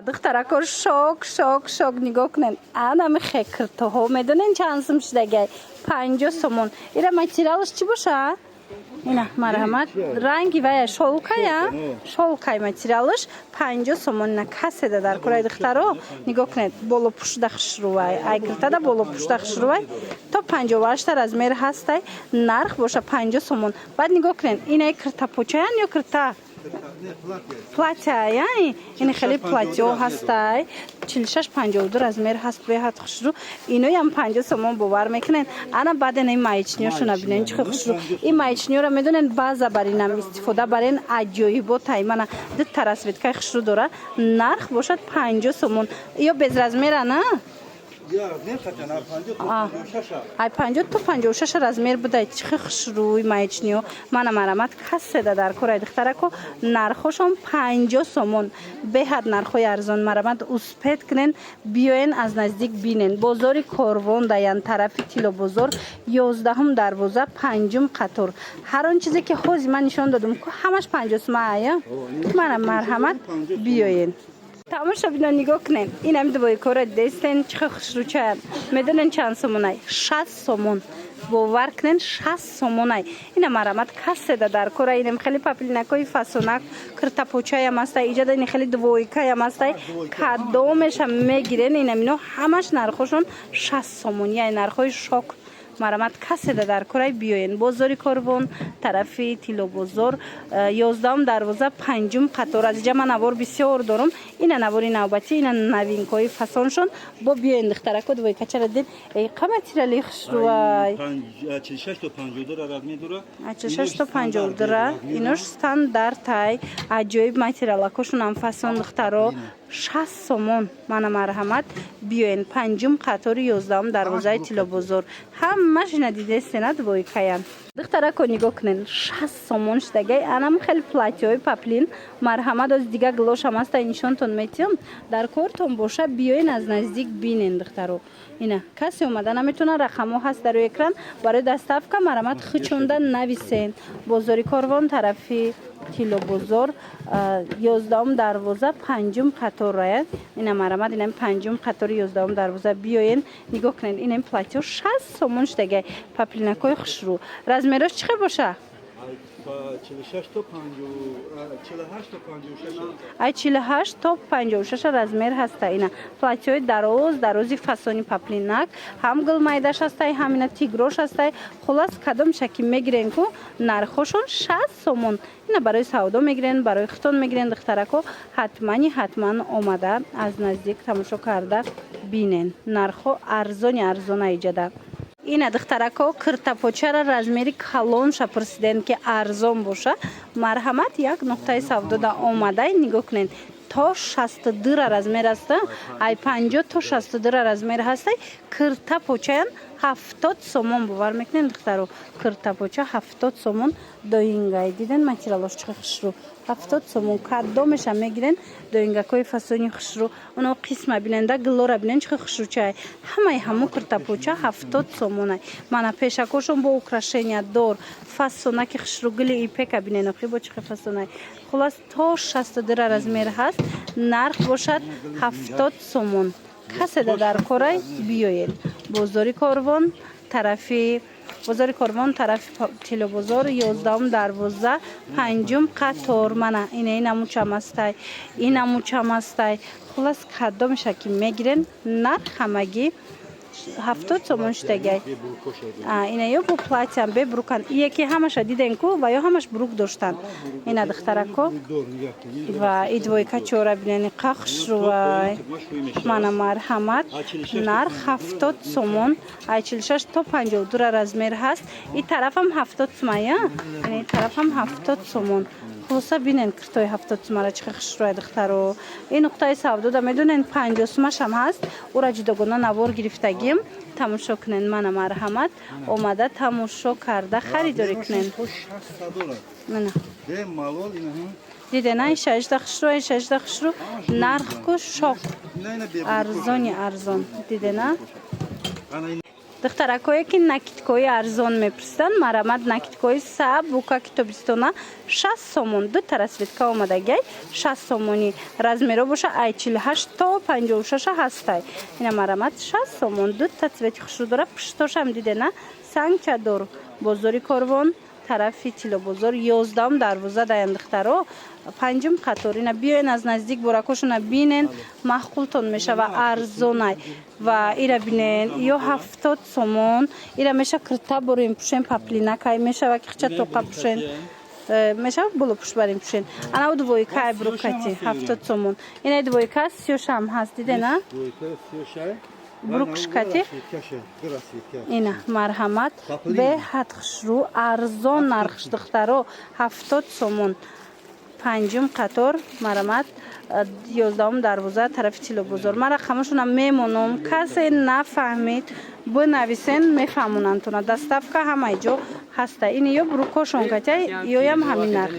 دخترکو شok نگاه کنن آنم خکرت ها میدونن چند سوم شده 50 سومون اینا ماتریالش چی باشه اینا مرحمت رنگی و شولکای ماتریالش 50 سومون نکاسه در کره دخترو نگاه کنن بالا پوشیده خشروای ایگرتا دا بالا پوشیده خشروای تا 58 размер هسته نرخ باشه 50 سومون بعد نگاه کنن اینا کرتا پوچایان یا کرتا платья یعنی این خیلی платье هسته 46 52 размер هست به حد خشرو اینو هم 50 سومون باور میکنن انا بعد این مایچنیوشون ببینین چه خشرو این مایچنیو رو میدونن بعضا برین استفاده برین عجایب تایمانا دو طرف که خشرو داره نرخ باشد 50 سومون یا bez размера نه ай 50 то 56 размер буде چه خشروی مایچنیو من مرامت کسه در کره دخترکو نرخشون 50 سومون به حد نرخای ارزان مرامت اسپت کنن بیاین از نزدیک بینن بازار کاروان دایان طرف تیلو بازار 11 دروازه 5 قطار هر آن چیزی که خود من نشون دادم که همش 50 سومه من مرحمت بیاین تماشا ببینن نگاه کنن اینم دوی کار دستن چه خشروچه میدونن چند سومونه 60 سومون باور کنن 60 سومونه اینا مرامت کسه در کار اینم خیلی پاپلینکای فاسونک کرتا پوچای هم است ایجاد این خیلی دویکای هم است کدومش هم میگیرن اینم همش نرخشون 60 سومون یعنی نرخای شوک مرامت کسی در کره بیاین بازاری کاروان طرفی تیلو بازار 11 دروازه 5 قطار از اینجا من نوار بسیار دارم این نواری نوبتی این نوینکای فسانشون با بیاین دخترکو دوی کچر دید ای قیمتی را لیخش روی 46 تا 52 را رقمی دوره 46 تا 52 را اینوش ستاندارد تای عجایب ماتریالکشون هم فسان دخترو 60 سومون من مرحمت بیاین 5 قطار 11 دروازه تیلو بازار همش ندیده سند بای کیان دخترکو نگاه کنن 60 سومون شدگی انم خیلی پلاتیوی پاپلین مرحمت از دیگه گلوش هم است نشونتون میتیم در کارتون باشه بیاین از نزدیک بینین دخترو اینا کسی اومده نمیتونه رقمو هست در اکران برای دستافکا مرحمت خچونده نویسین بازاری کاروان طرفی تیلو بازار 11 دروازه 5 قطار راه اینا مرامت اینم 5 قطار 11 دروازه بیاین نگاه کنین اینم پلاتیو 60 سومون شدگی پاپلینکای خشرو размерش چه باشه 46 تا 48 تا 56 ای 48 تا 56 размер هست اینا پلاتیوی درازی فسونی پاپلینک هم گل مایداش هست همینا تیگروش هست خلاص کدام شکی میگیرن کو نرخشون 60 سومون اینا برای سودا میگیرن برای ختون میگیرن دخترکو حتما اومده از نزدیک تماشا کرده بینن نرخو ارزون ایجاده این دخترکو کرتا پوچه را размери کلون شپرسیدن که ارزان باشه مرحمت یک نقطه سودا دا اومده نگاه کنین تا 62 размер است ای 50 تا 62 размер هست کرتا پوچه 70 سومون باور میکنین دخترو کرتا پوچه 70 سومون دوینگای دیدن ماتریالش چه خشرو 70 سومون کدومش هم میگیرن دوینگاکای فسونی خشرو اونو قسم بیننده گلورا بینن چه خشرو چای همو کرتا پوچه 70 سومونه من پیشکوشون با украшения دور فسونک خشرو گلی ایپک بینن خو با چه فسونای خلاص تا 62 размер هست نرخ باشد 70 سومون کسی در کره بیاین بازاری کاروان طرفی تیلو بازار 11 دروازه 5 قطار من اینمو چم است خلاص کدام شکی میگیرن نرخ همگی 70 سومون شدگی اینا یا با پلاتیا به بروکن یکی همش دیدن کو و یا همش بروک داشتن اینا دخترکو و ایدوی کچورا بینن قخش رو من مرحمت نرخ 70 سومون 46 تا 52 размер هست این طرف هم 70 سومه این طرف هم 70 سومون خلاصه بینن کرتای 70 سومه را چه خش روی دخترو این نقطه سودا دا میدونن 50 سومش هم هست او را جداگانه نوار گرفتگیم تماشا کنن من مرحمت اومده تماشا کرده خریداری کنن نه دیده نه 16 خشرو نرخ کو شوک ارزان دیده نه духтаракое ки накидкои арзон мепурсанд марамад накидкои саб бука китобистона 60 сомон ду тарасветка омадагай 60 сомони размеро боша ай 48 то 56 ҳастай ина марамад 60 сомон ду та цвети хушрӯ дора пуштошам дидена санг чадор бозори корвон тарафи тилобозор 11 дарвоза даям духтаро панҷум қатор ина биёен аз наздик боракошуна бинен маҳқултон мешава арзонай ва ира бинен ё 70 сомон ира меша кирта борем пушен паплинакай мешава кихча тоқа пушен мешава боло пуш барем пушен ана двойка брукати 70 сомон ина двойка 36 ҳаст дидена брукшкати ина марҳамат беҳад хушрӯ арзон нархш духтаро 70 сомон панҷум қатор марамат 11 дарвоза тарафи тилобозор ман рақамашонам мемонам касе нафаҳмид бинависен мефаҳмонантона доставка ҳамаи ҷо ҳаста ин ё брукошон катя ёям ҳамин нарх